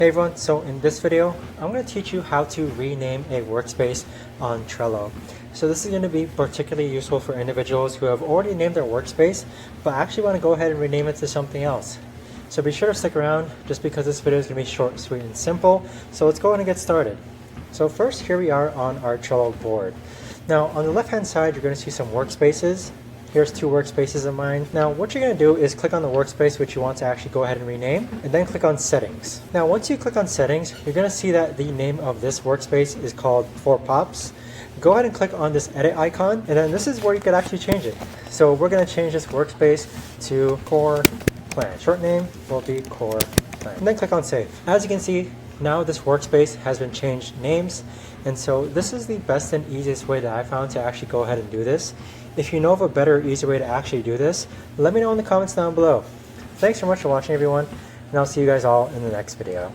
Hey everyone, so in this video, I'm going to teach you how to rename a workspace on Trello. So this is going to be particularly useful for individuals who have already named their workspace, but actually want to go ahead and rename it to something else. So be sure to stick around just because this video is going to be short, sweet, and simple. So let's go ahead and get started. So first, here we are on our Trello board. Now on the left hand side, you're going to see some workspaces. Here's two workspaces of mine. Now what you're going to do is click on the workspace which you want to actually go ahead and rename, and then click on settings. Now once you click on settings, you're going to see that the name of this workspace is called 4Pops. Go ahead and click on this edit icon, and then this is where you could actually change it. So we're going to change this workspace to Core Plan. Short name will be Core Plan. And then click on save. As you can see, now this workspace has been changed names, and so this is the best and easiest way that I found to actually go ahead and do this. If you know of a better or easier way to actually do this, let me know in the comments down below. Thanks so much for watching everyone, and I'll see you guys all in the next video.